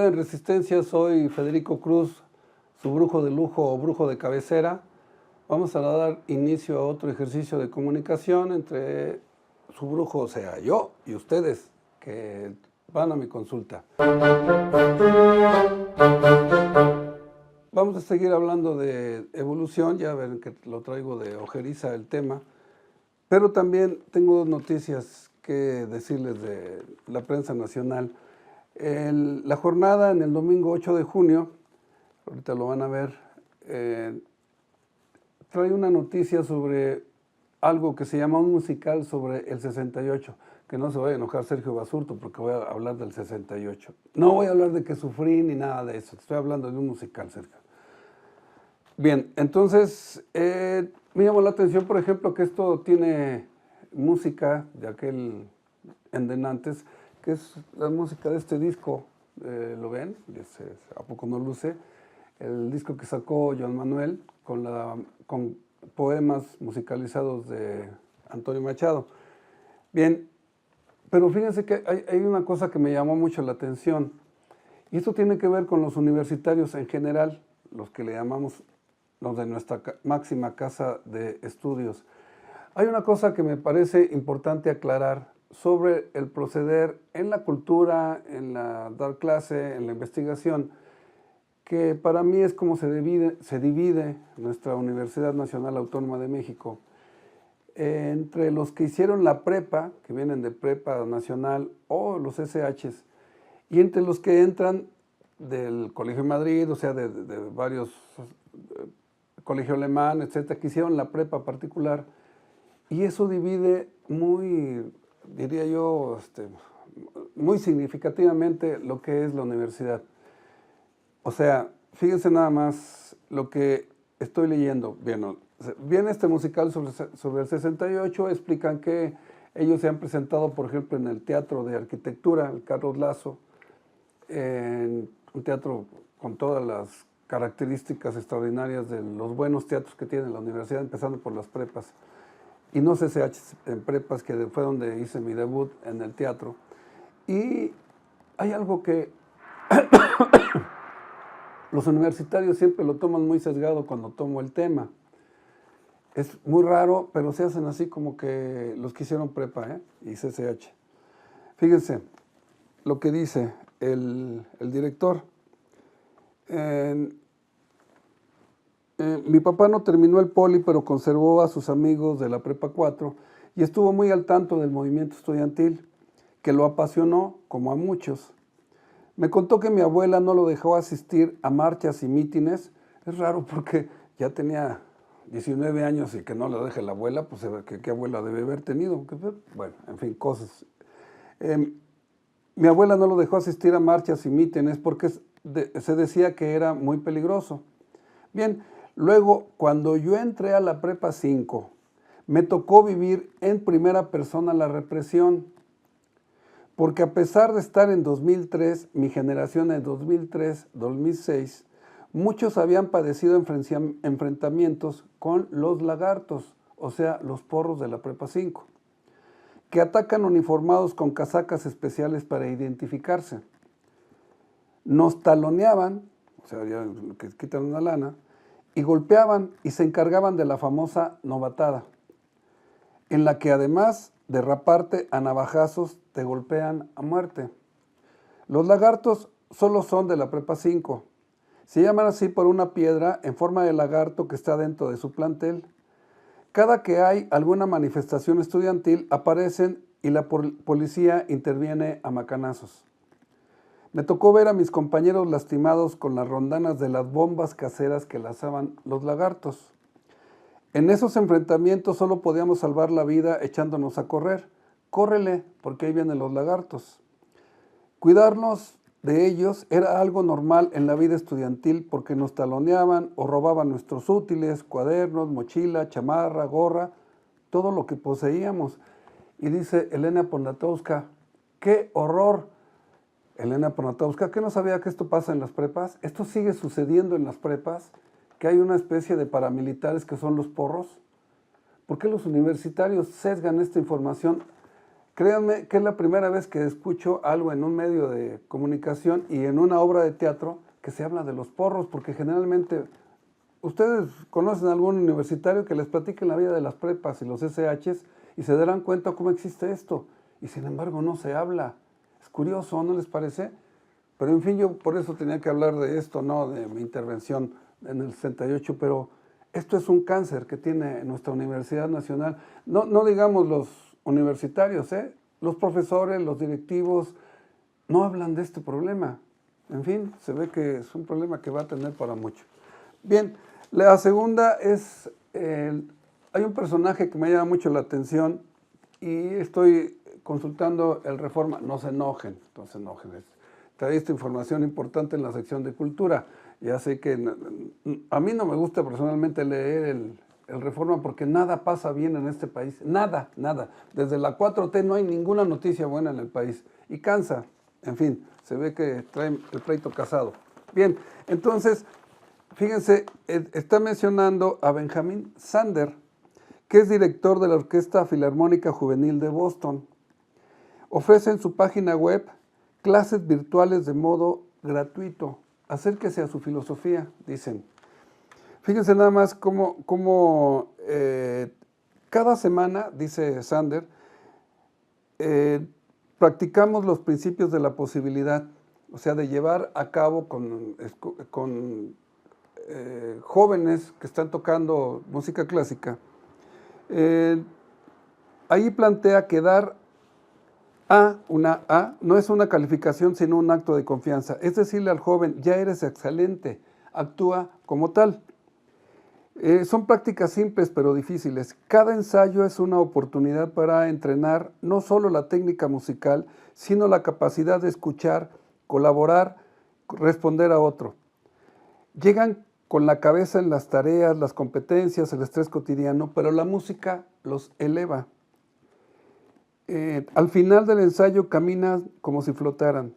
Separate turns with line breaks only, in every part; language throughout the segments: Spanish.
Video en Resistencia, soy Federico Cruz, su brujo de lujo o brujo de cabecera. Vamos a dar inicio a otro ejercicio de comunicación entre su brujo, o sea, yo y ustedes que van a mi consulta. Vamos a seguir hablando de evolución, ya ven que lo traigo de ojeriza el tema, pero también tengo dos noticias que decirles de la prensa nacional. La jornada en el domingo 8 de junio, ahorita lo van a ver, trae una noticia sobre algo que se llama un musical sobre el 68, que no se vaya a enojar Sergio Basurto porque voy a hablar del 68. No voy a hablar de que sufrí ni nada de eso, estoy hablando de un musical, Sergio. Bien, entonces me llamó la atención, por ejemplo, que esto tiene música de aquel endenantes, que es la música de este disco, ¿lo ven? ¿A poco no luce? El disco que sacó Joan Manuel con poemas musicalizados de Antonio Machado. Bien, pero fíjense que hay una cosa que me llamó mucho la atención, y esto tiene que ver con los universitarios en general, los que le llamamos los de nuestra máxima casa de estudios. Hay una cosa que me parece importante aclarar sobre el proceder en la cultura, en la dar clase, en la investigación, que para mí es como se divide nuestra Universidad Nacional Autónoma de México entre los que hicieron la prepa, que vienen de prepa nacional, o los SHs, y entre los que entran del Colegio de Madrid, o sea, de varios, Colegio Alemán, etcétera, que hicieron la prepa particular, y eso divide muy, diría yo, muy significativamente lo que es la universidad. O sea, fíjense nada más lo que estoy leyendo. Viene este musical sobre el 68, explican que ellos se han presentado, por ejemplo, en el Teatro de Arquitectura, el Carlos Lazo, en un teatro con todas las características extraordinarias de los buenos teatros que tiene la universidad, empezando por las prepas. Y no CCH en prepas, que fue donde hice mi debut en el teatro. Y hay algo que los universitarios siempre lo toman muy sesgado cuando tomo el tema. Es muy raro, pero se hacen así como que los que hicieron prepa y CCH. Fíjense lo que dice el director. Mi papá no terminó el poli, pero conservó a sus amigos de la Prepa 4 y estuvo muy al tanto del movimiento estudiantil, que lo apasionó como a muchos. Me contó que mi abuela no lo dejó asistir a marchas y mítines. Es raro porque ya tenía 19 años y que no lo deje la abuela, pues ¿qué abuela debe haber tenido? Bueno, en fin, cosas. Mi abuela no lo dejó asistir a marchas y mítines porque se decía que era muy peligroso. Bien, luego, cuando yo entré a la Prepa 5, me tocó vivir en primera persona la represión, porque a pesar de estar en 2003, mi generación en 2003-2006, muchos habían padecido enfrentamientos con los lagartos, o sea, los porros de la Prepa 5, que atacan uniformados con casacas especiales para identificarse. Nos taloneaban, o sea, ya que quitan una lana, y golpeaban y se encargaban de la famosa novatada, en la que además de raparte a navajazos te golpean a muerte. Los lagartos solo son de la Prepa 5. Se llaman así por una piedra en forma de lagarto que está dentro de su plantel. Cada que hay alguna manifestación estudiantil aparecen y la policía interviene a macanazos. Me tocó ver a mis compañeros lastimados con las rondanas de las bombas caseras que lanzaban los lagartos. En esos enfrentamientos solo podíamos salvar la vida echándonos a correr. Córrele, porque ahí vienen los lagartos. Cuidarnos de ellos era algo normal en la vida estudiantil porque nos taloneaban o robaban nuestros útiles, cuadernos, mochila, chamarra, gorra, todo lo que poseíamos. Y dice Elena Poniatowska, ¡qué horror! Elena Poniatowska, ¿qué no sabía que esto pasa en las prepas? Esto sigue sucediendo en las prepas, que hay una especie de paramilitares que son los porros. ¿Por qué los universitarios sesgan esta información Créanme que es la primera vez que escucho algo en un medio de comunicación y en una obra de teatro que se habla de los porros, porque generalmente ustedes conocen a algún universitario que les platique la vida de las prepas y los SHs y se darán cuenta cómo existe esto. Y sin embargo no se habla. Es curioso, ¿no les parece? Pero en fin, yo por eso tenía que hablar de esto, no de mi intervención en el 68, pero esto es un cáncer que tiene nuestra Universidad Nacional. No digamos los universitarios, los profesores, los directivos, no hablan de este problema. En fin, se ve que es un problema que va a tener para mucho. Bien, la segunda es, hay un personaje que me llama mucho la atención y estoy consultando el Reforma. No se enojen, no se enojen. Trae esta información importante en la sección de cultura. Ya sé que a mí no me gusta personalmente leer el Reforma porque nada pasa bien en este país. Nada, nada. Desde la 4T no hay ninguna noticia buena en el país. Y cansa. En fin, se ve que traen el pleito casado. Bien, entonces, fíjense, está mencionando a Benjamin Sander, que es director de la Orquesta Filarmónica Juvenil de Boston. Ofrece en su página web clases virtuales de modo gratuito. Acérquese a su filosofía, dicen. Fíjense nada más cómo cada semana, dice Sander, practicamos los principios de la posibilidad, o sea, de llevar a cabo con jóvenes que están tocando música clásica. Ahí plantea que dar una A no es una calificación, sino un acto de confianza. Es decirle al joven, ya eres excelente, actúa como tal. Son prácticas simples pero difíciles. Cada ensayo es una oportunidad para entrenar no solo la técnica musical, sino la capacidad de escuchar, colaborar, responder a otro. Llegan con la cabeza en las tareas, las competencias, el estrés cotidiano, pero la música los eleva. Al final del ensayo caminan como si flotaran.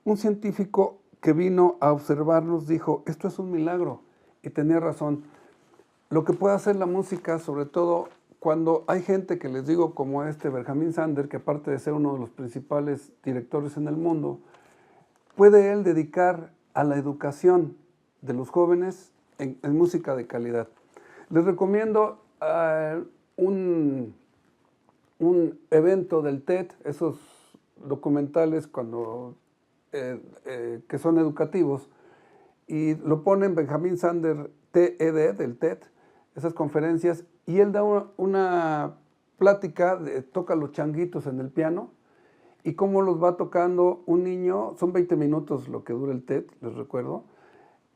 Un científico que vino a observarlos dijo, esto es un milagro, y tenía razón. Lo que puede hacer la música, sobre todo cuando hay gente que les digo como Benjamin Sander, que aparte de ser uno de los principales directores en el mundo, puede él dedicar a la educación de los jóvenes en música de calidad. Les recomiendo un evento del TED, esos documentales que son educativos, y lo ponen Benjamin Sander TED, del TED, esas conferencias, y él da una plática, toca los changuitos en el piano, y cómo los va tocando un niño, son 20 minutos lo que dura el TED, les recuerdo,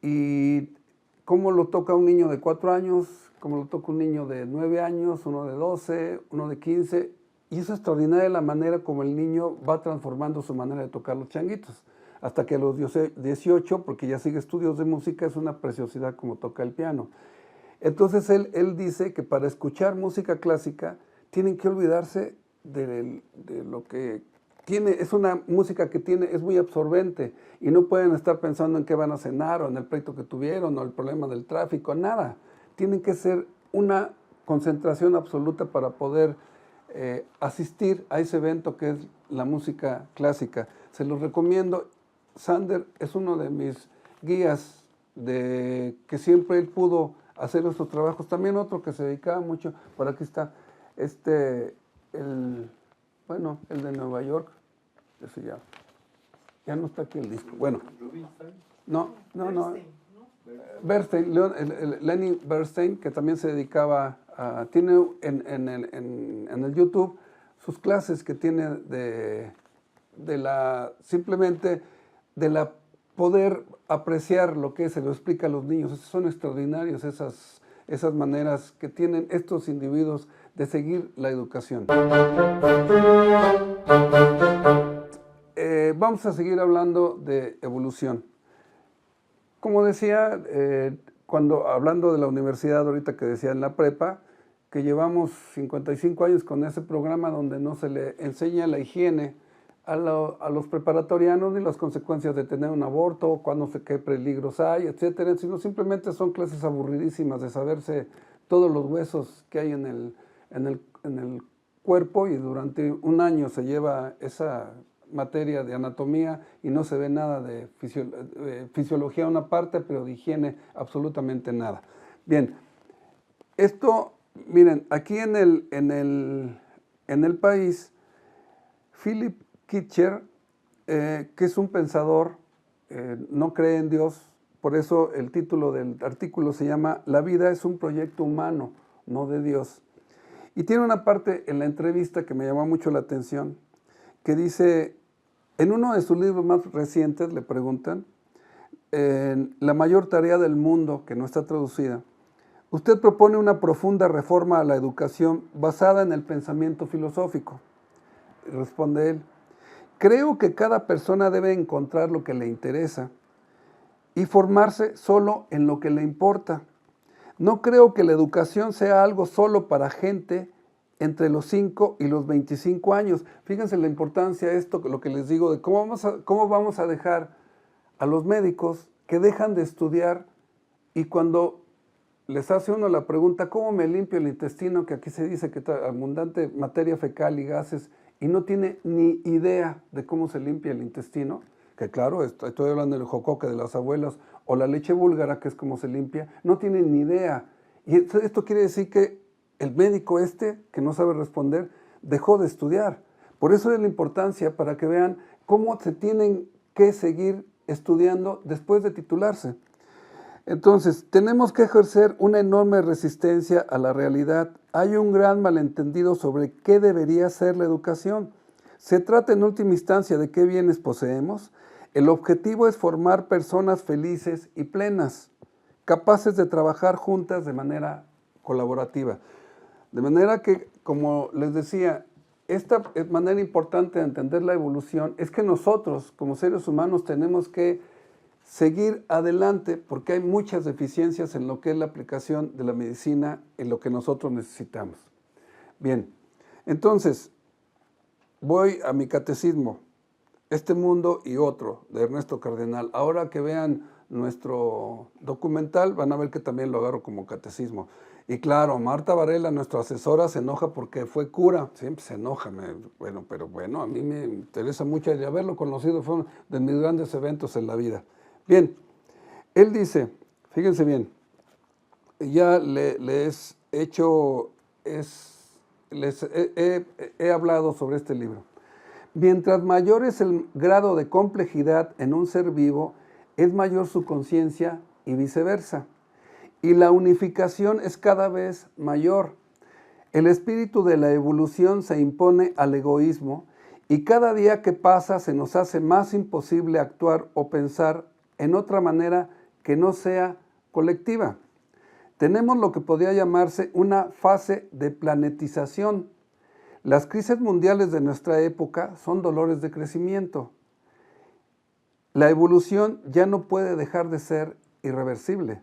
y cómo lo toca un niño de 4 años, cómo lo toca un niño de 9 años, uno de 12, uno de 15, y es extraordinaria la manera como el niño va transformando su manera de tocar los changuitos, hasta que a los 18, porque ya sigue estudios de música, es una preciosidad como toca el piano. Entonces él dice que para escuchar música clásica tienen que olvidarse de lo que tiene, es una música que es muy absorbente y no pueden estar pensando en qué van a cenar o en el pleito que tuvieron o el problema del tráfico, nada. Tienen que ser una concentración absoluta para poder asistir a ese evento que es la música clásica. Se los recomiendo. Sander es uno de mis guías que siempre él pudo hacer estos trabajos. También otro que se dedicaba mucho, por aquí está, el de Nueva York, ese ya no está aquí el disco. Bueno, no. Bernstein, Lenny Bernstein, que también se dedicaba tiene en el YouTube sus clases que tiene simplemente de la poder apreciar lo que se lo explica a los niños. Son extraordinarios esas maneras que tienen estos individuos de seguir la educación. Vamos a seguir hablando de evolución. Como decía, hablando de la universidad ahorita que decía en la prepa, que llevamos 55 años con ese programa donde no se le enseña la higiene a los preparatorianos ni las consecuencias de tener un aborto, qué peligros hay, etcétera, sino simplemente son clases aburridísimas de saberse todos los huesos que hay en el cuerpo y durante un año se lleva esa materia de anatomía y no se ve nada de fisiología una parte, pero de higiene absolutamente nada. Bien, esto, miren, aquí en el país, Philip Kitcher, que es un pensador, no cree en Dios, por eso el título del artículo se llama La vida es un proyecto humano, no de Dios. Y tiene una parte en la entrevista que me llamó mucho la atención, que dice, en uno de sus libros más recientes le preguntan, la mayor tarea del mundo, que no está traducida, usted propone una profunda reforma a la educación basada en el pensamiento filosófico. Responde él, creo que cada persona debe encontrar lo que le interesa y formarse solo en lo que le importa. No creo que la educación sea algo solo para gente entre los 5 y los 25 años. Fíjense la importancia de esto, lo que les digo, de cómo vamos a dejar a los médicos que dejan de estudiar y cuando les hace uno la pregunta, ¿cómo me limpio el intestino? Que aquí se dice que está abundante materia fecal y gases y no tiene ni idea de cómo se limpia el intestino, que claro, estoy hablando del jocoque de las abuelas o la leche búlgara, que es como se limpia, no tienen ni idea. Y esto quiere decir que el médico que no sabe responder, dejó de estudiar. Por eso es la importancia para que vean cómo se tienen que seguir estudiando después de titularse. Entonces, tenemos que ejercer una enorme resistencia a la realidad. Hay un gran malentendido sobre qué debería ser la educación. Se trata en última instancia de qué bienes poseemos. El objetivo es formar personas felices y plenas, capaces de trabajar juntas de manera colaborativa. De manera que, como les decía, esta manera importante de entender la evolución es que nosotros, como seres humanos, tenemos que seguir adelante porque hay muchas deficiencias en lo que es la aplicación de la medicina en lo que nosotros necesitamos. Bien, entonces, voy a mi catecismo, Este mundo y otro, de Ernesto Cardenal. Ahora que vean nuestro documental, van a ver que también lo agarro como catecismo. Y claro, Marta Varela, nuestra asesora, se enoja porque fue cura. Siempre se enoja. Pero bueno, a mí me interesa mucho y haberlo conocido, fue uno de mis grandes eventos en la vida. Bien, él dice, fíjense bien, ya les he hablado sobre este libro. Mientras mayor es el grado de complejidad en un ser vivo, es mayor su conciencia y viceversa. Y la unificación es cada vez mayor. El espíritu de la evolución se impone al egoísmo y cada día que pasa se nos hace más imposible actuar o pensar en otra manera que no sea colectiva. Tenemos lo que podría llamarse una fase de planetización. Las crisis mundiales de nuestra época son dolores de crecimiento. La evolución ya no puede dejar de ser irreversible.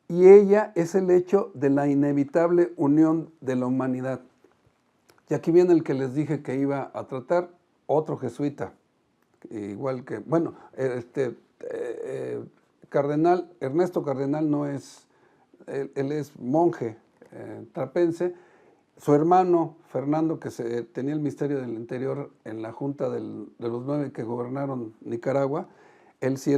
Y ella es el hecho de la inevitable unión de la humanidad. Y aquí viene el que les dije que iba a tratar, otro jesuita, igual que, bueno, Cardenal, Ernesto Cardenal no es, él es monje trapense. Su hermano, Fernando, que tenía el Ministerio del Interior en la Junta de los 9 que gobernaron Nicaragua, él sí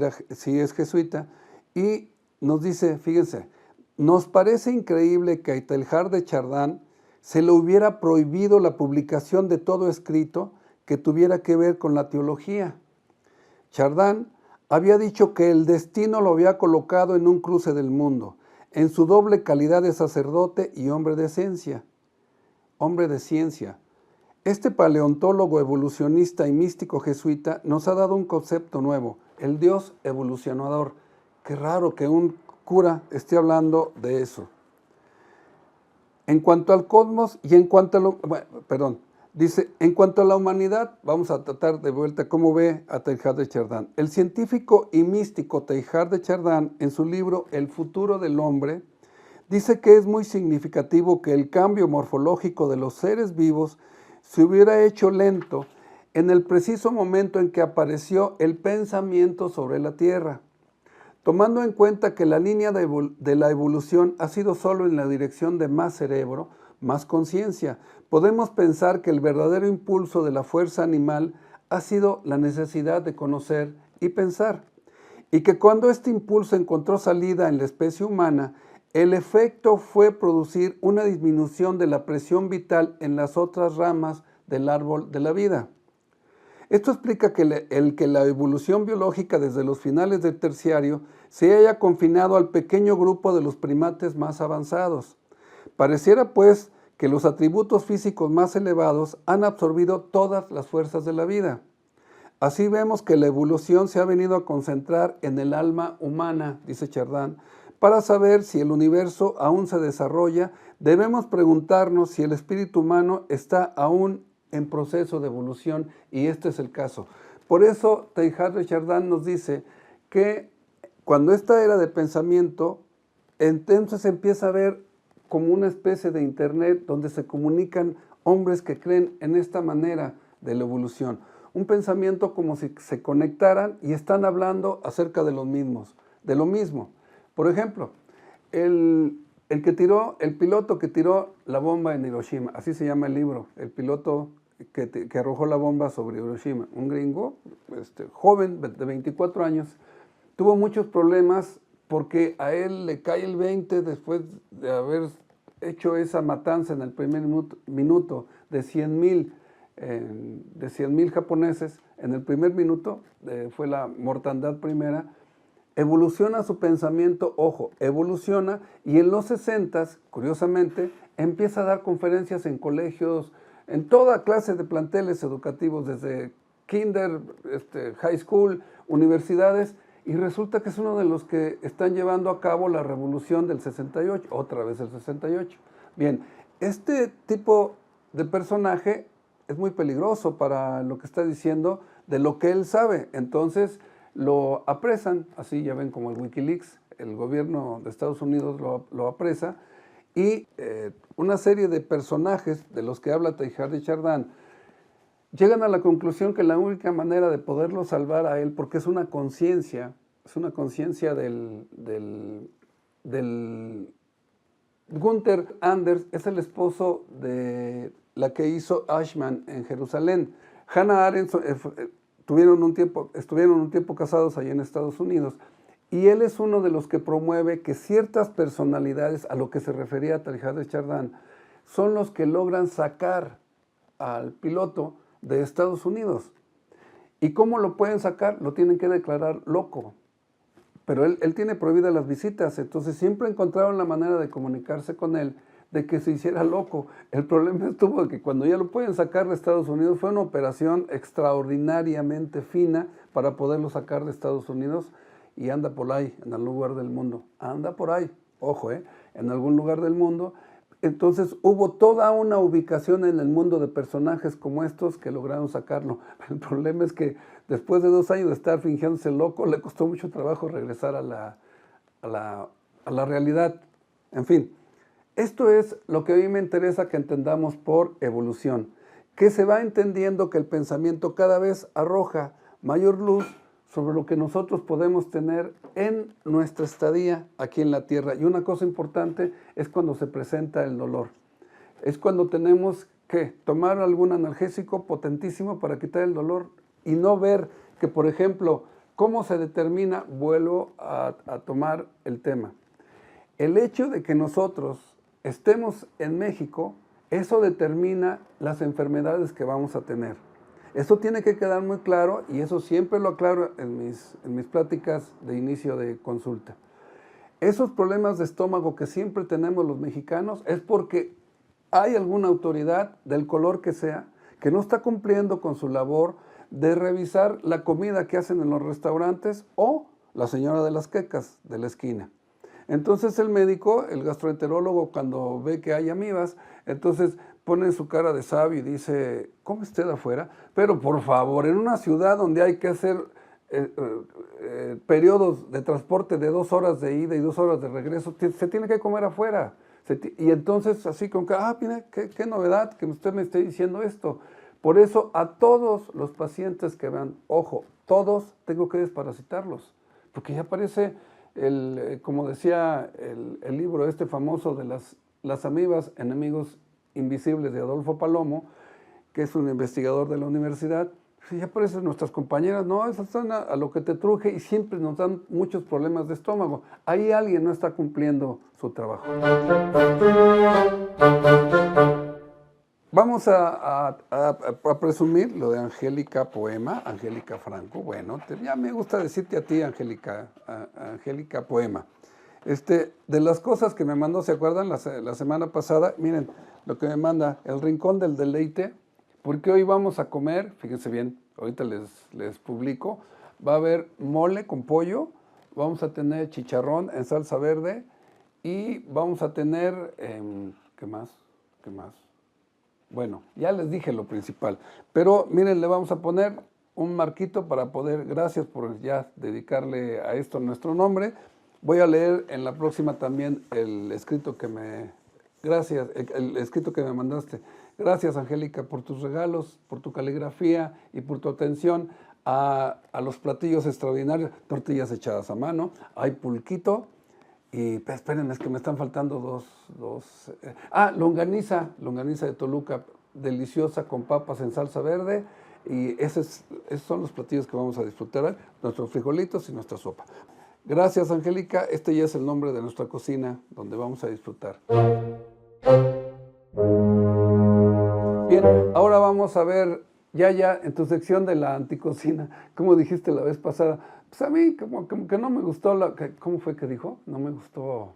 es jesuita, y nos dice, fíjense, nos parece increíble que a Teilhard de Chardin se le hubiera prohibido la publicación de todo escrito que tuviera que ver con la teología. Chardin había dicho que el destino lo había colocado en un cruce del mundo, en su doble calidad de sacerdote y hombre de ciencia. Este paleontólogo evolucionista y místico jesuita nos ha dado un concepto nuevo, el Dios evolucionador. Qué raro que un cura esté hablando de eso. En cuanto al cosmos y en cuanto a en cuanto a la humanidad, vamos a tratar de vuelta cómo ve a Teilhard de Chardin. El científico y místico Teilhard de Chardin, en su libro El futuro del hombre, dice que es muy significativo que el cambio morfológico de los seres vivos se hubiera hecho lento en el preciso momento en que apareció el pensamiento sobre la Tierra, tomando en cuenta que la línea de la evolución ha sido solo en la dirección de más cerebro, más conciencia. Podemos pensar que el verdadero impulso de la fuerza animal ha sido la necesidad de conocer y pensar, y que cuando este impulso encontró salida en la especie humana, el efecto fue producir una disminución de la presión vital en las otras ramas del árbol de la vida. Esto explica que que la evolución biológica desde los finales del Terciario se haya confinado al pequeño grupo de los primates más avanzados. Pareciera, pues, que los atributos físicos más elevados han absorbido todas las fuerzas de la vida. Así vemos que la evolución se ha venido a concentrar en el alma humana, dice Chardin. Para saber si el universo aún se desarrolla, debemos preguntarnos si el espíritu humano está aún en proceso de evolución, y este es el caso. Por eso Teilhard de Chardin nos dice que cuando esta era de pensamiento, entonces empieza a ver como una especie de internet donde se comunican hombres que creen en esta manera de la evolución. Un pensamiento como si se conectaran y están hablando acerca de los mismos, de lo mismo. Por ejemplo, el piloto que tiró la bomba en Hiroshima, así se llama el libro, el piloto que arrojó la bomba sobre Hiroshima, un gringo, joven de 24 años, tuvo muchos problemas porque a él le cae el 20 después de haber hecho esa matanza en el primer minuto de 100,000 japoneses. En el primer minuto fue la mortandad primera. Evoluciona su pensamiento, ojo, evoluciona, y en los 60s, curiosamente, empieza a dar conferencias en colegios, en toda clase de planteles educativos, desde kinder, high school, universidades, y resulta que es uno de los que están llevando a cabo la revolución del 68, otra vez el 68. Bien, este tipo de personaje es muy peligroso para lo que está diciendo de lo que él sabe. Entonces lo apresan, así ya ven como el Wikileaks, el gobierno de Estados Unidos lo apresa, y una serie de personajes de los que habla Teilhard de Chardin llegan a la conclusión que la única manera de poderlo salvar a él, porque es una conciencia del Gunther Anders, es el esposo de la que hizo Ashman en Jerusalén. Hannah Arendt estuvieron un tiempo casados allá en Estados Unidos, y él es uno de los que promueve que ciertas personalidades, a lo que se refería Teilhard de Chardin, son los que logran sacar al piloto de Estados Unidos. ¿Y cómo lo pueden sacar? Lo tienen que declarar loco. Pero él tiene prohibidas las visitas, entonces siempre encontraron la manera de comunicarse con él, de que se hiciera loco. El problema estuvo que cuando ya lo pueden sacar de Estados Unidos, fue una operación extraordinariamente fina para poderlo sacar de Estados Unidos, y anda por ahí, en algún lugar del mundo. Anda por ahí, ojo, en algún lugar del mundo. Entonces hubo toda una ubicación en el mundo de personajes como estos que lograron sacarlo. El problema es que después de 2 años de estar fingiéndose loco, le costó mucho trabajo regresar a la realidad. En fin, esto es lo que a mí me interesa que entendamos por evolución, que se va entendiendo que el pensamiento cada vez arroja mayor luz sobre lo que nosotros podemos tener en nuestra estadía aquí en la Tierra. Y una cosa importante es cuando se presenta el dolor. Es cuando tenemos que tomar algún analgésico potentísimo para quitar el dolor y no ver que, por ejemplo, cómo se determina, vuelvo a tomar el tema. El hecho de que nosotros estemos en México, eso determina las enfermedades que vamos a tener. Eso tiene que quedar muy claro, y eso siempre lo aclaro en mis pláticas de inicio de consulta. Esos problemas de estómago que siempre tenemos los mexicanos es porque hay alguna autoridad, del color que sea, que no está cumpliendo con su labor de revisar la comida que hacen en los restaurantes, o la señora de las quecas de la esquina. Entonces el médico, el gastroenterólogo, cuando ve que hay amibas, entonces pone su cara de sabio y dice: ¿come usted afuera? Pero por favor, en una ciudad donde hay que hacer periodos de transporte de 2 horas de ida y 2 horas de regreso, se tiene que comer afuera. Y entonces así como que, mira, qué novedad que usted me esté diciendo esto. Por eso a todos los pacientes que vean, ojo, todos tengo que desparasitarlos, porque ya parece, como decía el libro famoso de las amibas, enemigos invisibles de Adolfo Palomo, que es un investigador de la universidad. Sí, ya por eso nuestras compañeras, no, esas están a lo que te truje y siempre nos dan muchos problemas de estómago. Ahí alguien no está cumpliendo su trabajo. Vamos a presumir lo de Angélica Poema, Angélica Franco. Bueno, ya me gusta decirte a ti, Angélica Poema. De las cosas que me mandó, ¿se acuerdan? La semana pasada, miren, lo que me manda, el Rincón del Deleite, porque hoy vamos a comer, fíjense bien, ahorita les publico, va a haber mole con pollo, vamos a tener chicharrón en salsa verde y vamos a tener, ¿qué más? Bueno, ya les dije lo principal, pero miren, le vamos a poner un marquito para poder, gracias por ya dedicarle a esto nuestro nombre. Voy a leer en la próxima también el escrito que me mandaste. Gracias, Angélica, por tus regalos, por tu caligrafía y por tu atención a los platillos extraordinarios, tortillas echadas a mano, hay pulquito y espérenme, es que me están faltando dos. Longaniza de Toluca, deliciosa con papas en salsa verde y esos son los platillos que vamos a disfrutar, nuestros frijolitos y nuestra sopa. Gracias, Angélica. Este ya es el nombre de nuestra cocina donde vamos a disfrutar. Bien, ahora vamos a ver, Yaya, en tu sección de la anticocina, como dijiste la vez pasada, pues a mí como que no me gustó, ¿cómo fue que dijo? No me gustó,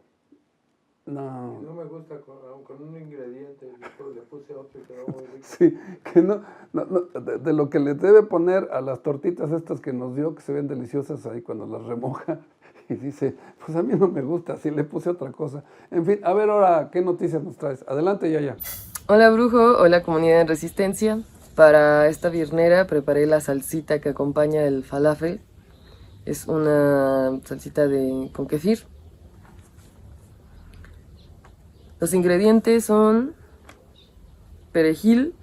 no.
No me gusta con un ingrediente, le puse otro y quedó muy rico.
Sí, que no de lo que le debe poner a las tortitas estas que nos dio, que se ven deliciosas ahí cuando las remoja, y dice, pues a mí no me gusta, así le puse otra cosa. En fin, a ver ahora, ¿qué noticias nos traes? Adelante, Yaya.
Hola, Brujo, hola, comunidad en Resistencia. Para esta viernera preparé la salsita que acompaña el falafel. Es una salsita con kefir. Los ingredientes son perejil,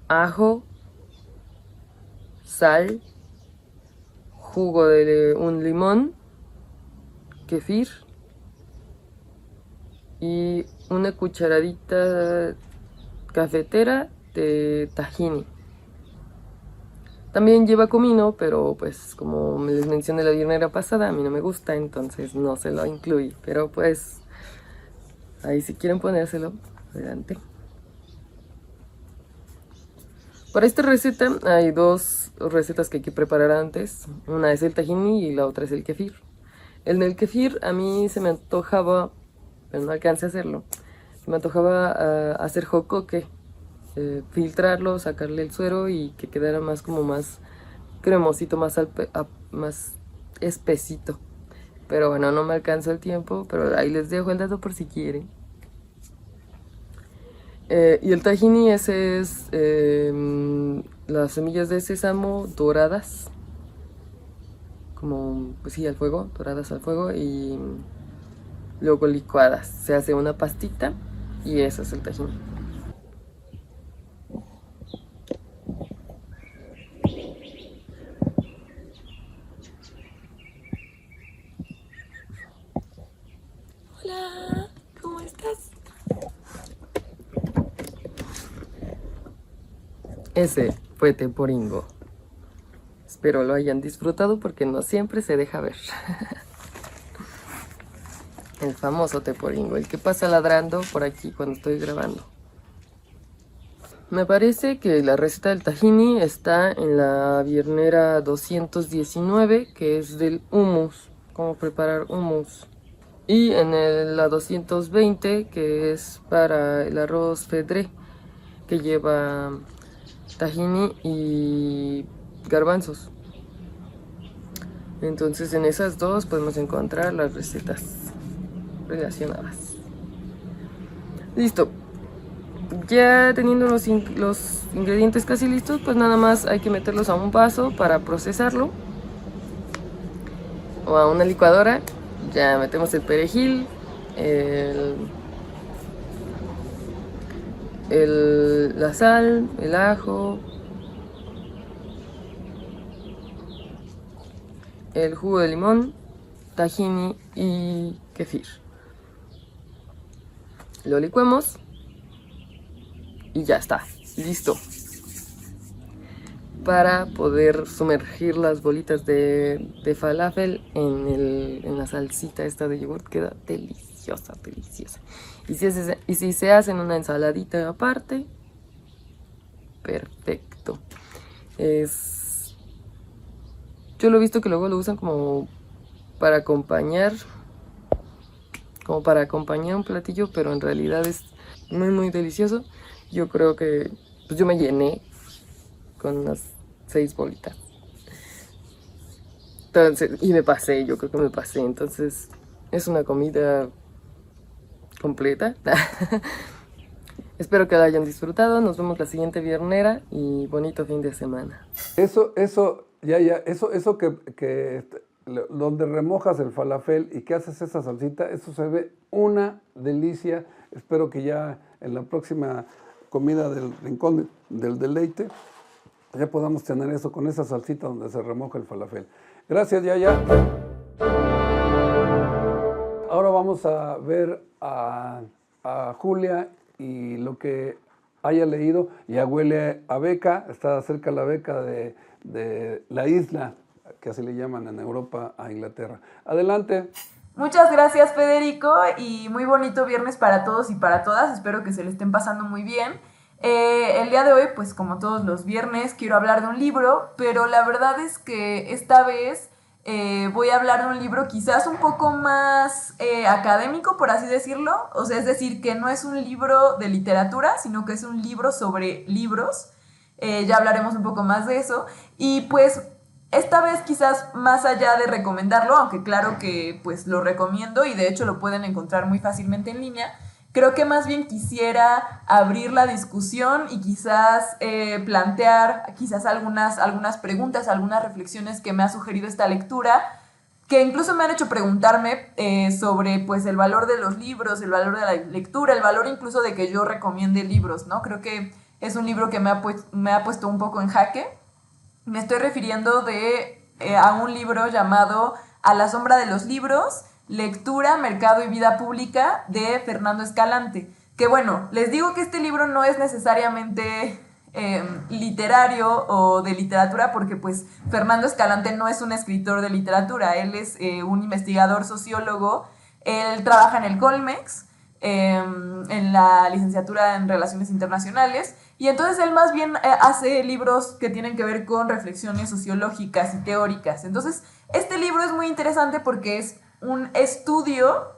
ajo, sal, jugo de un limón, kefir y una cucharadita cafetera de tahini. También lleva comino, pero pues como les mencioné la viernera pasada, a mí no me gusta, entonces no se lo incluí. Pero pues ahí si quieren ponérselo, adelante. Para esta receta hay dos recetas que hay que preparar antes. Una es el tahini y la otra es el kefir. El del kefir a mí se me antojaba, pero no alcancé a hacerlo, se me antojaba hacer jocoque. Filtrarlo, sacarle el suero y que quedara más cremosito, más espesito. Pero bueno, no me alcanzó el tiempo, pero ahí les dejo el dato por si quieren. Y el tahini, ese es las semillas de sésamo doradas, como, pues sí, al fuego, doradas al fuego y luego licuadas. Se hace una pastita y eso es el tahini. Hola, ¿cómo estás? Ese fue Teporingo. Espero lo hayan disfrutado porque no siempre se deja ver. El famoso Teporingo, el que pasa ladrando por aquí cuando estoy grabando. Me parece que la receta del tahini está en la viernera 219, que es del hummus, cómo preparar hummus. Y en la 220, que es para el arroz fedré, que lleva tahini y garbanzos. Entonces en esas dos podemos encontrar las recetas relacionadas. Listo. Ya teniendo los ingredientes casi listos, pues nada más hay que meterlos a un vaso para procesarlo. O a una licuadora. Ya metemos el perejil, la sal, el ajo, el jugo de limón, tahini y kefir. Lo licuamos y ya está, listo. Para poder sumergir las bolitas de falafel en la salsita esta de yogurt, queda deliciosa, deliciosa. Y si se hacen una ensaladita aparte, perfecto. Yo lo he visto que luego lo usan como para acompañar un platillo, pero en realidad es muy muy delicioso. Yo creo que pues yo me llené con unas 6 bolitas. Entonces, y yo creo que me pasé. Entonces, es una comida completa. Espero que la hayan disfrutado. Nos vemos la siguiente viernera y bonito fin de semana.
Eso que donde remojas el falafel y que haces esa salsita, eso se ve una delicia. Espero que ya en la próxima comida del Rincón del Deleite ya podamos tener eso con esa salsita donde se remoja el falafel. Gracias, Yaya. Ahora vamos a ver a Julia y lo que haya leído. Ya huele a beca, está cerca la beca de la isla, que así le llaman en Europa a Inglaterra. Adelante.
Muchas gracias, Federico, y muy bonito viernes para todos y para todas. Espero que se le estén pasando muy bien. El día de hoy, pues como todos los viernes, quiero hablar de un libro, pero la verdad es que esta vez voy a hablar de un libro quizás un poco más académico, por así decirlo. O sea, es decir, que no es un libro de literatura, sino que es un libro sobre libros. Ya hablaremos un poco más de eso. Y pues esta vez quizás más allá de recomendarlo, aunque claro que pues lo recomiendo y de hecho lo pueden encontrar muy fácilmente en línea, creo que más bien quisiera abrir la discusión y quizás plantear quizás algunas preguntas, algunas reflexiones que me ha sugerido esta lectura, que incluso me han hecho preguntarme sobre pues el valor de los libros, el valor de la lectura, el valor incluso de que yo recomiende libros, ¿no? Creo que es un libro que me ha puesto un poco en jaque. Me estoy refiriendo a un libro llamado A la sombra de los libros, Lectura, Mercado y Vida Pública, de Fernando Escalante. Que bueno, les digo que este libro no es necesariamente literario o de literatura, porque pues Fernando Escalante no es un escritor de literatura, él es un investigador sociólogo, él trabaja en el Colmex, en la licenciatura en Relaciones Internacionales, y entonces él más bien hace libros que tienen que ver con reflexiones sociológicas y teóricas. Entonces este libro es muy interesante porque es un estudio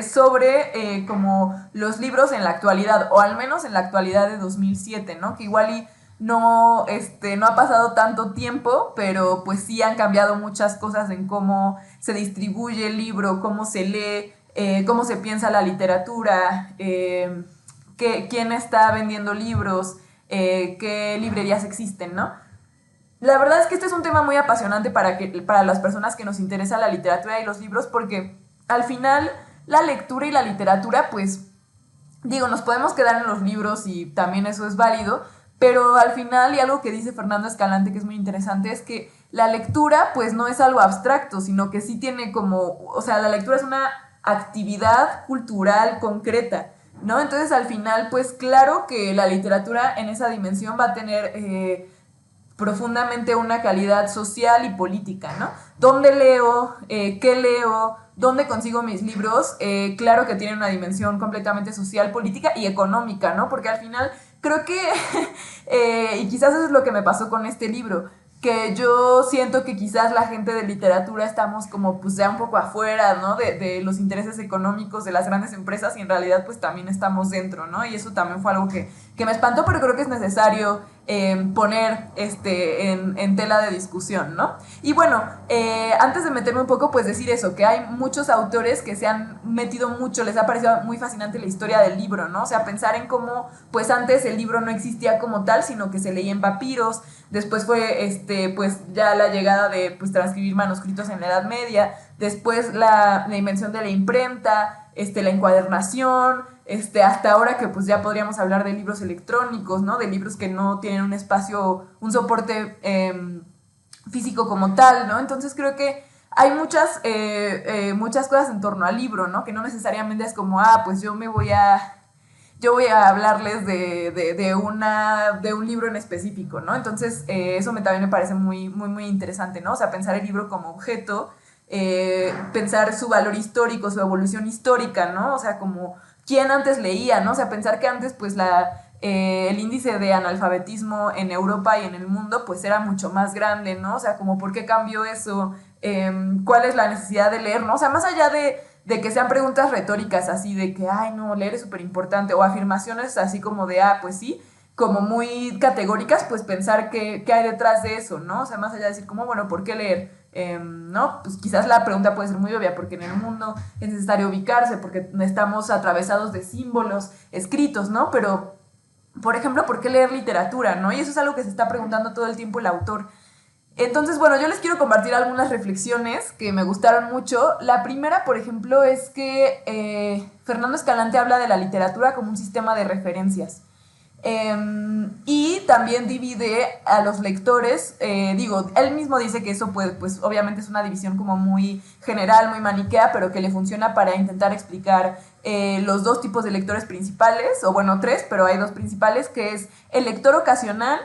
sobre como los libros en la actualidad, o al menos en la actualidad de 2007, ¿no? Que igual y no ha pasado tanto tiempo, pero pues sí han cambiado muchas cosas en cómo se distribuye el libro, cómo se lee, cómo se piensa la literatura, quién está vendiendo libros, qué librerías existen, ¿no? La verdad es que este es un tema muy apasionante para las personas que nos interesa la literatura y los libros, porque al final la lectura y la literatura, pues, digo, nos podemos quedar en los libros y también eso es válido, pero al final, y algo que dice Fernando Escalante que es muy interesante, es que la lectura, pues, no es algo abstracto, sino que sí tiene o sea, la lectura es una actividad cultural concreta, ¿no? Entonces, al final, pues, claro que la literatura en esa dimensión va a tener profundamente una calidad social y política, ¿no? ¿Dónde leo? ¿Qué leo? ¿Dónde consigo mis libros? Claro que tiene una dimensión completamente social, política y económica, ¿no? Porque al final creo que, y quizás eso es lo que me pasó con este libro, que yo siento que quizás la gente de literatura estamos como pues ya un poco afuera, ¿no? De los intereses económicos de las grandes empresas, y en realidad pues también estamos dentro, ¿no? Y eso también fue algo que me espantó, pero creo que es necesario poner en tela de discusión, ¿no? Y bueno, antes de meterme un poco, pues decir eso, que hay muchos autores que se han metido mucho, les ha parecido muy fascinante la historia del libro, ¿no? O sea, pensar en cómo pues antes el libro no existía como tal, sino que se leía en papiros. Después fue pues ya la llegada de pues transcribir manuscritos en la Edad Media, después la invención de la imprenta, la encuadernación, hasta ahora que pues ya podríamos hablar de libros electrónicos, ¿no? De libros que no tienen un espacio, un soporte físico como tal, ¿no? Entonces creo que hay muchas cosas en torno al libro, ¿no? Que no necesariamente es como, pues yo voy a hablarles de un libro en específico, ¿no? Entonces, eso también me parece muy, muy, muy interesante, ¿no? O sea, pensar el libro como objeto, pensar su valor histórico, su evolución histórica, ¿no? O sea, como quién antes leía, ¿no? O sea, pensar que antes, pues, el índice de analfabetismo en Europa y en el mundo, pues, era mucho más grande, ¿no? O sea, como por qué cambió eso, cuál es la necesidad de leer, ¿no? O sea, más allá de que sean preguntas retóricas así de que, ay, no, leer es súper importante, o afirmaciones así como de, pues sí, como muy categóricas, pues pensar qué hay detrás de eso, ¿no? O sea, más allá de decir como, bueno, ¿por qué leer? ¿No? Pues quizás la pregunta puede ser muy obvia, porque en el mundo es necesario ubicarse, porque estamos atravesados de símbolos escritos, ¿no? Pero, por ejemplo, ¿por qué leer literatura, no? Y eso es algo que se está preguntando todo el tiempo el autor. Entonces, bueno, yo les quiero compartir algunas reflexiones que me gustaron mucho. La primera, por ejemplo, es que Fernando Escalante habla de la literatura como un sistema de referencias. Y también divide a los lectores, él mismo dice que eso pues obviamente es una división como muy general, muy maniquea, pero que le funciona para intentar explicar los dos tipos de lectores principales, o bueno, tres, pero hay dos principales, que es el lector ocasional,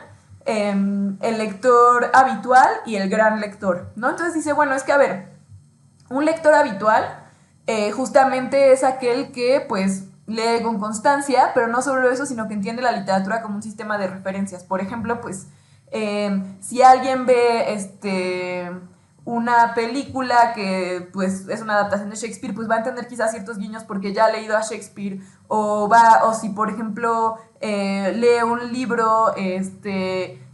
el lector habitual y el gran lector, ¿no? Entonces dice, bueno, es que a ver, un lector habitual justamente es aquel que pues lee con constancia, pero no solo eso, sino que entiende la literatura como un sistema de referencias. Por ejemplo, pues si alguien ve una película que pues es una adaptación de Shakespeare, pues va a entender quizás ciertos guiños porque ya ha leído a Shakespeare, o si por ejemplo lee un libro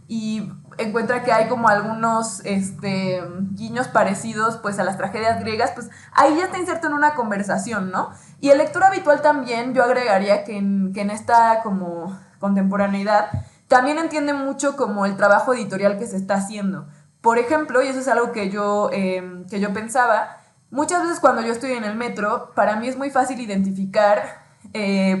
y encuentra que hay como algunos guiños parecidos pues a las tragedias griegas, pues ahí ya está inserto en una conversación, ¿no? Y el lector habitual también, yo agregaría que en esta como contemporaneidad también entiende mucho como el trabajo editorial que se está haciendo. Por ejemplo, y eso es algo que yo pensaba, muchas veces cuando yo estoy en el metro, para mí es muy fácil identificar,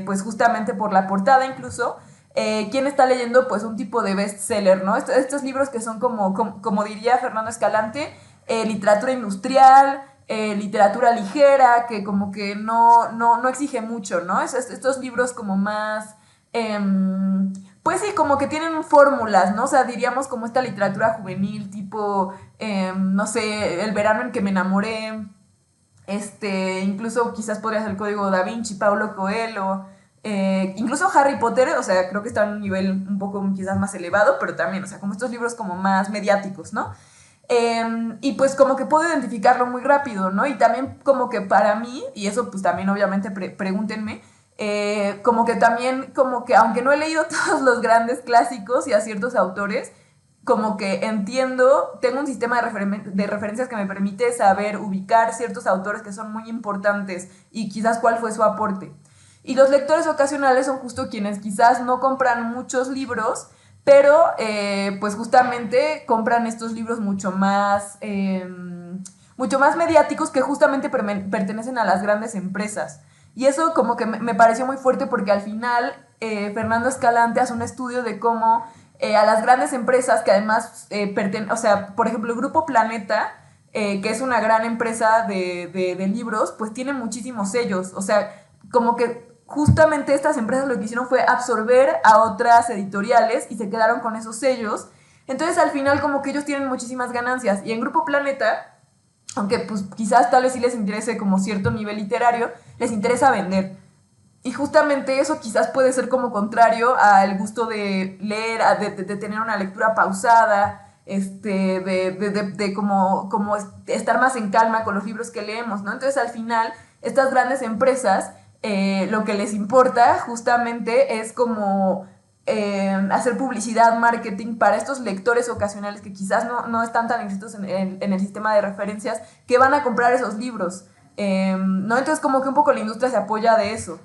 pues justamente por la portada incluso, quién está leyendo pues un tipo de bestseller, ¿no? Estos libros que son como diría Fernando Escalante, literatura industrial, literatura ligera, que como que no exige mucho, ¿no? Estos libros como más... pues sí, como que tienen fórmulas, ¿no? O sea, diríamos como esta literatura juvenil, tipo, no sé, El verano en que me enamoré, incluso quizás podría ser el Código Da Vinci, Paulo Coelho, incluso Harry Potter, o sea, creo que está en un nivel un poco quizás más elevado, pero también, o sea, como estos libros como más mediáticos, ¿no? Y pues como que puedo identificarlo muy rápido, ¿no? Y también como que para mí, y eso pues también obviamente pregúntenme, como que también, como que aunque no he leído todos los grandes clásicos y a ciertos autores, como que entiendo, tengo un sistema de referencias que me permite saber ubicar ciertos autores que son muy importantes y quizás cuál fue su aporte. Y los lectores ocasionales son justo quienes quizás no compran muchos libros, pero pues justamente compran estos libros mucho más mediáticos que justamente pertenecen a las grandes empresas. Y eso como que me pareció muy fuerte porque al final Fernando Escalante hace un estudio de cómo a las grandes empresas que además o sea, por ejemplo, el Grupo Planeta, que es una gran empresa de libros, pues tiene muchísimos sellos. O sea, como que justamente estas empresas lo que hicieron fue absorber a otras editoriales y se quedaron con esos sellos. Entonces al final como que ellos tienen muchísimas ganancias. Y en Grupo Planeta, aunque pues quizás tal vez sí les interese como cierto nivel literario, les interesa vender. Y justamente eso quizás puede ser como contrario al gusto de leer, de tener una lectura pausada, de como estar más en calma con los libros que leemos, ¿no? Entonces al final estas grandes empresas lo que les importa justamente es como hacer publicidad, marketing para estos lectores ocasionales que quizás no están tan inscritos en el sistema de referencias, que van a comprar esos libros, ¿no? Entonces como que un poco la industria se apoya de eso.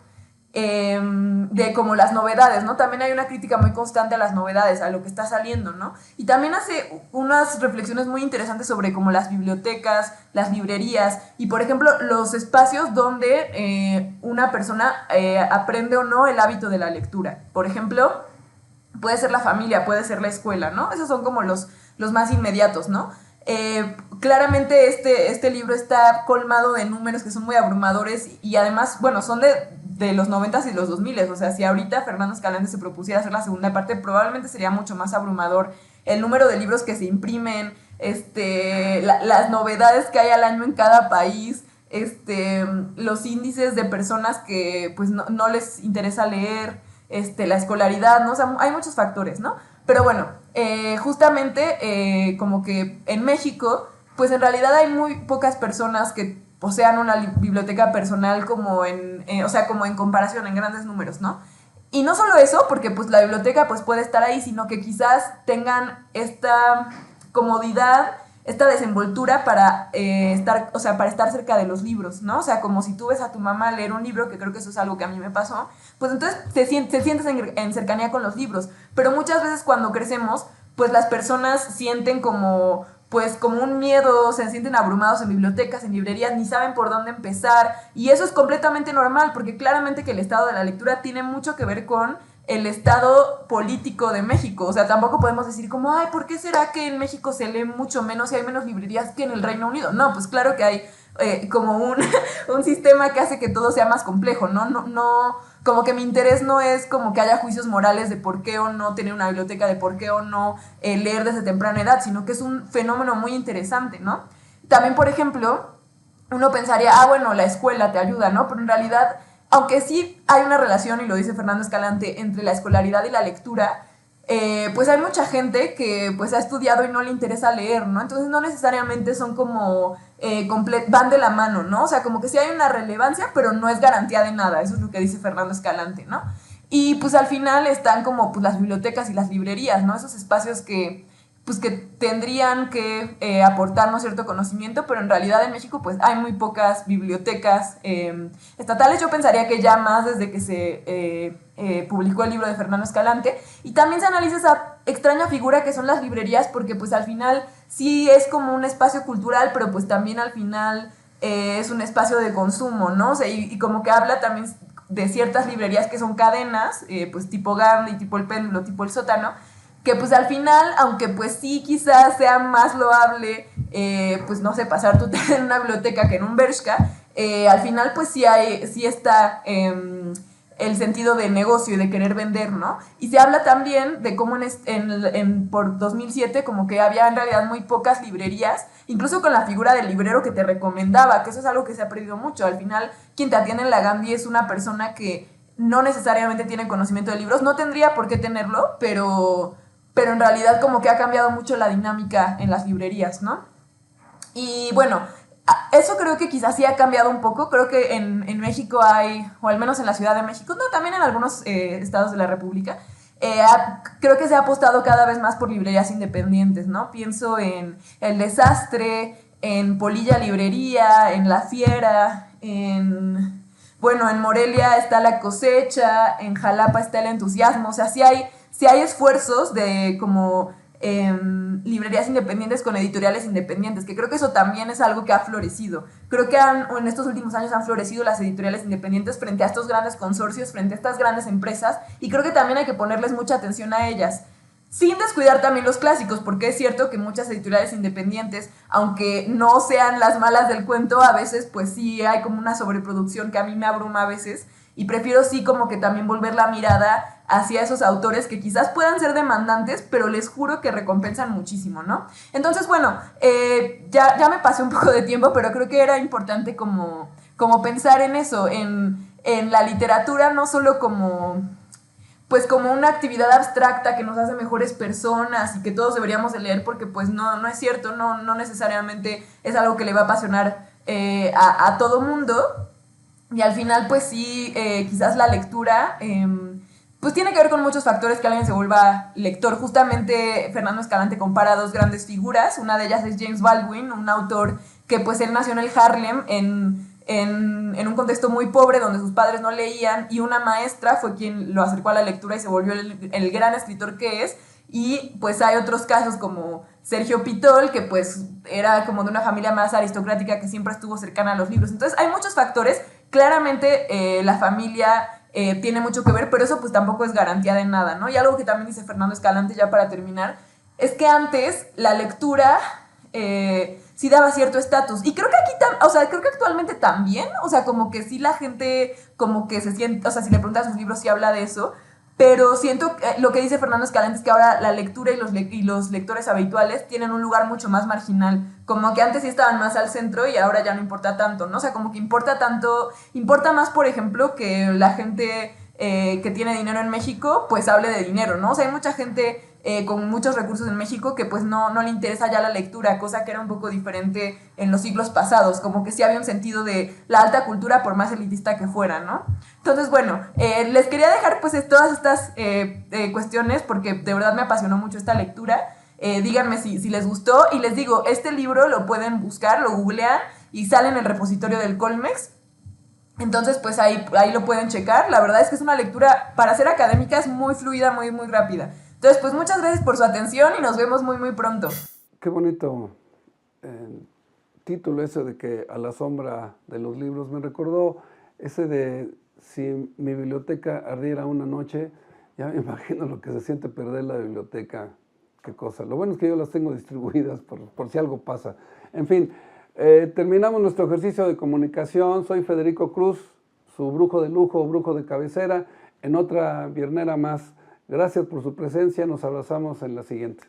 De como las novedades, ¿no? También hay una crítica muy constante a las novedades, a lo que está saliendo, ¿no? Y también hace unas reflexiones muy interesantes sobre como las bibliotecas, las librerías y, por ejemplo, los espacios donde una persona aprende o no el hábito de la lectura. Por ejemplo, puede ser la familia, puede ser la escuela, ¿no? Esos son como los más inmediatos, ¿no? claramente este libro está colmado de números que son muy abrumadores y además, bueno, son de los 90s y los 2000s. O sea, si ahorita Fernando Escalante se propusiera hacer la segunda parte, probablemente sería mucho más abrumador el número de libros que se imprimen, las novedades que hay al año en cada país, los índices de personas que pues no les interesa leer, la escolaridad, ¿no? O sea, hay muchos factores, ¿no? Pero bueno, justamente como que en México, pues en realidad hay muy pocas personas que posean una biblioteca personal como como en comparación, en grandes números, ¿no? Y no solo eso, porque pues la biblioteca pues puede estar ahí, sino que quizás tengan esta comodidad, esta desenvoltura para para estar cerca de los libros, ¿no? O sea, como si tú ves a tu mamá leer un libro, que creo que eso es algo que a mí me pasó, pues entonces te sientes en cercanía con los libros. Pero muchas veces cuando crecemos, pues las personas sienten como un miedo, se sienten abrumados en bibliotecas, en librerías, ni saben por dónde empezar, y eso es completamente normal, porque claramente que el estado de la lectura tiene mucho que ver con el estado político de México. O sea, tampoco podemos decir como, ay, ¿por qué será que en México se lee mucho menos y hay menos librerías que en el Reino Unido? No, pues claro que hay como un sistema que hace que todo sea más complejo, ¿no? Como que mi interés no es como que haya juicios morales de por qué o no tener una biblioteca, de por qué o no leer desde temprana edad, sino que es un fenómeno muy interesante, ¿no? También, por ejemplo, uno pensaría, bueno, la escuela te ayuda, ¿no? Pero en realidad, aunque sí hay una relación, y lo dice Fernando Escalante, entre la escolaridad y la lectura, pues hay mucha gente que pues ha estudiado y no le interesa leer, ¿no? Entonces no necesariamente son como van de la mano, ¿no? O sea, como que sí hay una relevancia, pero no es garantía de nada. Eso es lo que dice Fernando Escalante, ¿no? Y pues al final están como pues las bibliotecas y las librerías, ¿no? Esos espacios que tendrían que aportarnos cierto conocimiento, pero en realidad en México pues hay muy pocas bibliotecas estatales. Yo pensaría que ya más desde que se publicó el libro de Fernando Escalante, y también se analiza esa extraña figura que son las librerías, porque pues al final sí es como un espacio cultural, pero pues también al final es un espacio de consumo, ¿no? O sea, y como que habla también de ciertas librerías que son cadenas, pues tipo Gandhi, tipo El Péndulo, tipo El Sótano, que pues al final, aunque pues sí quizás sea más loable, pues no sé, pasar tu tarde en una biblioteca que en un Bershka, al final pues sí está el sentido de negocio y de querer vender, ¿no? Y se habla también de cómo por 2007 como que había en realidad muy pocas librerías, incluso con la figura del librero que te recomendaba, que eso es algo que se ha perdido mucho. Al final, quien te atiende en la Gandhi es una persona que no necesariamente tiene conocimiento de libros, no tendría por qué tenerlo, pero en realidad como que ha cambiado mucho la dinámica en las librerías, ¿no? Y bueno, eso creo que quizás sí ha cambiado un poco. Creo que en México hay, o al menos en la Ciudad de México, no, también en algunos estados de la República, creo que se ha apostado cada vez más por librerías independientes, ¿no? Pienso en El Desastre, en Polilla Librería, en La Fiera, en Morelia está La Cosecha, en Jalapa está El Entusiasmo. O sea, sí hay esfuerzos de como librerías independientes con editoriales independientes, que creo que eso también es algo que ha florecido. Creo que en estos últimos años han florecido las editoriales independientes frente a estos grandes consorcios, frente a estas grandes empresas, y creo que también hay que ponerles mucha atención a ellas, sin descuidar también los clásicos, porque es cierto que muchas editoriales independientes, aunque no sean las malas del cuento, a veces pues sí hay como una sobreproducción que a mí me abruma a veces, y prefiero sí como que también volver la mirada hacia esos autores que quizás puedan ser demandantes, pero les juro que recompensan muchísimo, ¿no? Entonces, bueno, ya me pasé un poco de tiempo, pero creo que era importante como pensar en eso, en la literatura, no solo como una actividad abstracta que nos hace mejores personas y que todos deberíamos de leer, porque pues no es cierto, no necesariamente es algo que le va a apasionar a todo mundo. Y al final pues sí, quizás la lectura pues tiene que ver con muchos factores que alguien se vuelva lector. Justamente Fernando Escalante compara dos grandes figuras. Una de ellas es James Baldwin, un autor que pues él nació en el Harlem en un contexto muy pobre donde sus padres no leían, y una maestra fue quien lo acercó a la lectura y se volvió el gran escritor que es. Y pues hay otros casos como Sergio Pitol, que pues era como de una familia más aristocrática que siempre estuvo cercana a los libros. Entonces hay muchos factores. Claramente la familia tiene mucho que ver, pero eso pues tampoco es garantía de nada, ¿no? Y algo que también dice Fernando Escalante, ya para terminar, es que antes la lectura sí daba cierto estatus. Y creo que aquí, o sea, creo que actualmente también, o sea, como que sí la gente como que se siente, o sea, si le preguntas sus libros sí habla de eso, pero siento que lo que dice Fernando Escalante es que ahora la lectura y los lectores habituales tienen un lugar mucho más marginal, como que antes sí estaban más al centro y ahora ya no importa tanto, ¿no? O sea, como que importa más, por ejemplo, que la gente que tiene dinero en México, pues hable de dinero, ¿no? O sea, hay mucha gente con muchos recursos en México que pues no le interesa ya la lectura, cosa que era un poco diferente en los siglos pasados, como que sí había un sentido de la alta cultura por más elitista que fuera, ¿no? Entonces, bueno, les quería dejar pues todas estas cuestiones porque de verdad me apasionó mucho esta lectura. Díganme si les gustó y les digo, este libro lo pueden buscar, lo googlean y sale en el repositorio del Colmex. Entonces, pues ahí lo pueden checar. La verdad es que es una lectura, para ser académica, es muy fluida, muy, muy rápida. Entonces, pues muchas gracias por su atención y nos vemos muy, muy pronto.
Qué bonito título ese de que a la sombra de los libros. Me recordó ese de si mi biblioteca ardiera una noche. Ya me imagino lo que se siente perder la biblioteca. Qué cosa. Lo bueno es que yo las tengo distribuidas por si algo pasa. En fin, terminamos nuestro ejercicio de comunicación. Soy Federico Cruz, su brujo de lujo, brujo de cabecera, en otra viernera más. Gracias por su presencia. Nos abrazamos en la siguiente.